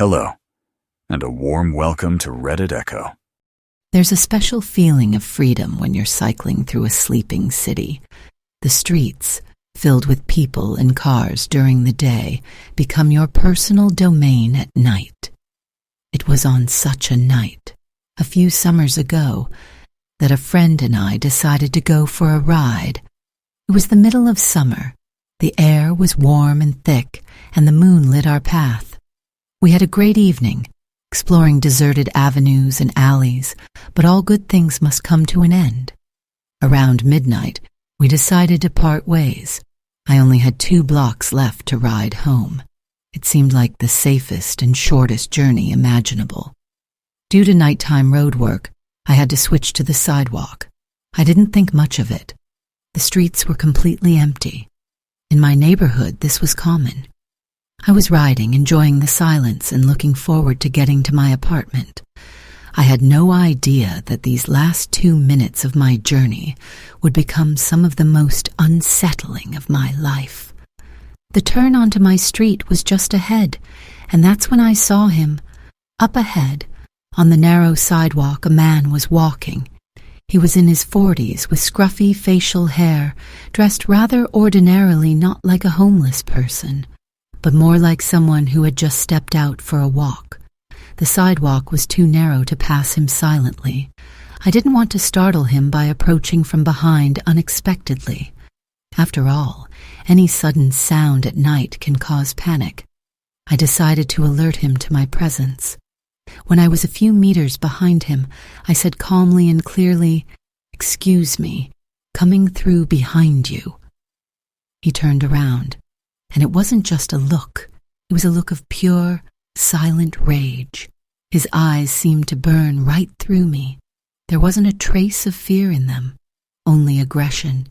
Hello, and a warm welcome to Reddit Echo. There's a special feeling of freedom when you're cycling through a sleeping city. The streets, filled with people and cars during the day, become your personal domain at night. It was on such a night, a few summers ago, that a friend and I decided to go for a ride. It was the middle of summer. The air was warm and thick, and the moon lit our path. We had a great evening, exploring deserted avenues and alleys, but all good things must come to an end. Around midnight, we decided to part ways. I only had 2 blocks left to ride home. It seemed like the safest and shortest journey imaginable. Due to nighttime road work, I had to switch to the sidewalk. I didn't think much of it. The streets were completely empty. In my neighborhood, this was common. I was riding, enjoying the silence and looking forward to getting to my apartment. I had no idea that these last 2 minutes of my journey would become some of the most unsettling of my life. The turn onto my street was just ahead, and that's when I saw him. Up ahead, on the narrow sidewalk, a man was walking. He was in his 40s with scruffy facial hair, dressed rather ordinarily, not like a homeless person, but more like someone who had just stepped out for a walk. The sidewalk was too narrow to pass him silently. I didn't want to startle him by approaching from behind unexpectedly. After all, any sudden sound at night can cause panic. I decided to alert him to my presence. When I was a few meters behind him, I said calmly and clearly, "Excuse me, coming through behind you." He turned around, and it wasn't just a look. It was a look of pure, silent rage. His eyes seemed to burn right through me. There wasn't a trace of fear in them, only aggression.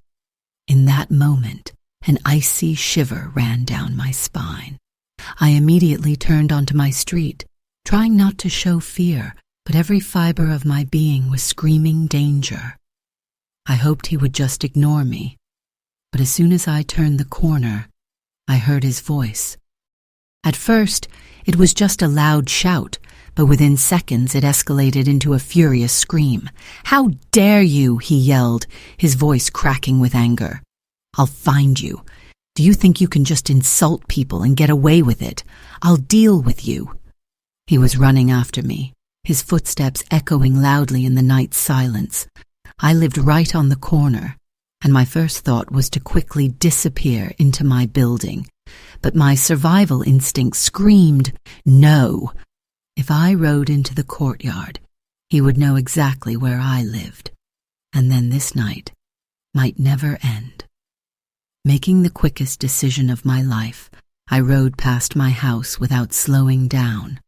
In that moment, an icy shiver ran down my spine. I immediately turned onto my street, trying not to show fear, but every fiber of my being was screaming danger. I hoped he would just ignore me, but as soon as I turned the corner, I heard his voice. At first, it was just a loud shout, but within seconds it escalated into a furious scream. "How dare you!" he yelled, his voice cracking with anger. "I'll find you. Do you think you can just insult people and get away with it? I'll deal with you." He was running after me, his footsteps echoing loudly in the night silence. I lived right on the corner, and my first thought was to quickly disappear into my building. But my survival instinct screamed, no. If I rode into the courtyard, he would know exactly where I lived, and then this night might never end. Making the quickest decision of my life, I rode past my house without slowing down.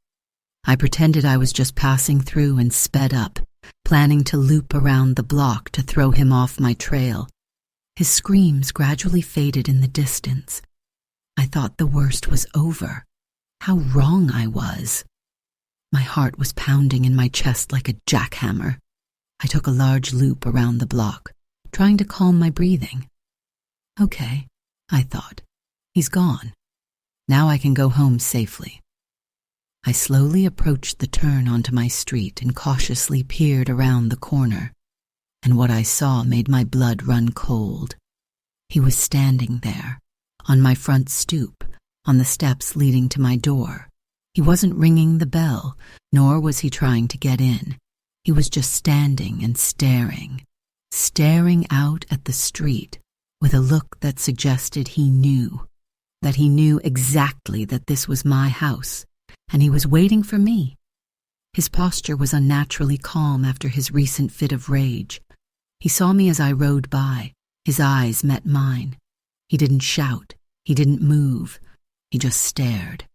I pretended I was just passing through and sped up, planning to loop around the block to throw him off my trail. His screams gradually faded in the distance. I thought the worst was over. How wrong I was. My heart was pounding in my chest like a jackhammer. I took a large loop around the block, trying to calm my breathing. Okay, I thought. He's gone. Now I can go home safely. I slowly approached the turn onto my street and cautiously peered around the corner, and what I saw made my blood run cold. He was standing there, on my front stoop, on the steps leading to my door. He wasn't ringing the bell, nor was he trying to get in. He was just standing and staring out at the street with a look that suggested he knew exactly that this was my house, and he was waiting for me. His posture was unnaturally calm after his recent fit of rage. He saw me as I rode by. His eyes met mine. He didn't shout. He didn't move. He just stared.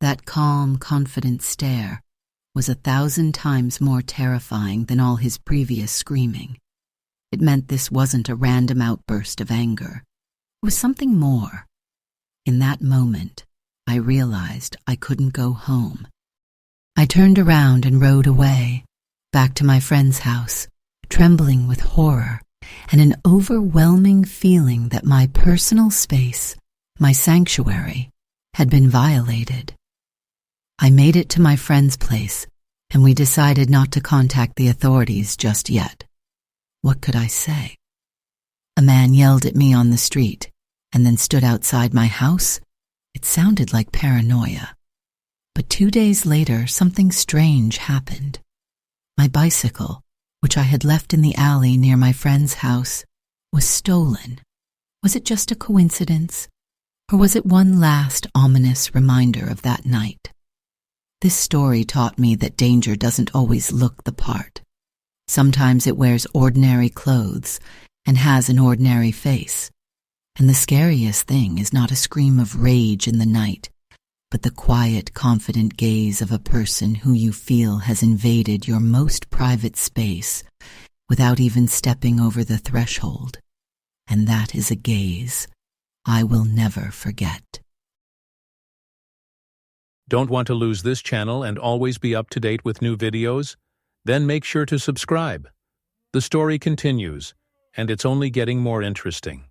That calm, confident stare was 1,000 times more terrifying than all his previous screaming. It meant this wasn't a random outburst of anger. It was something more. In that moment, I realized I couldn't go home. I turned around and rode away, back to my friend's house, trembling with horror and an overwhelming feeling that my personal space, my sanctuary, had been violated. I made it to my friend's place, and we decided not to contact the authorities just yet. What could I say? A man yelled at me on the street, and then stood outside my house. It sounded like paranoia. But 2 days later, something strange happened. My bicycle, which I had left in the alley near my friend's house, was stolen. Was it just a coincidence? Or was it one last ominous reminder of that night? This story taught me that danger doesn't always look the part. Sometimes it wears ordinary clothes and has an ordinary face. And the scariest thing is not a scream of rage in the night, but the quiet, confident gaze of a person who you feel has invaded your most private space without even stepping over the threshold. And that is a gaze I will never forget. Don't want to lose this channel and always be up to date with new videos? Then make sure to subscribe. The story continues, and it's only getting more interesting.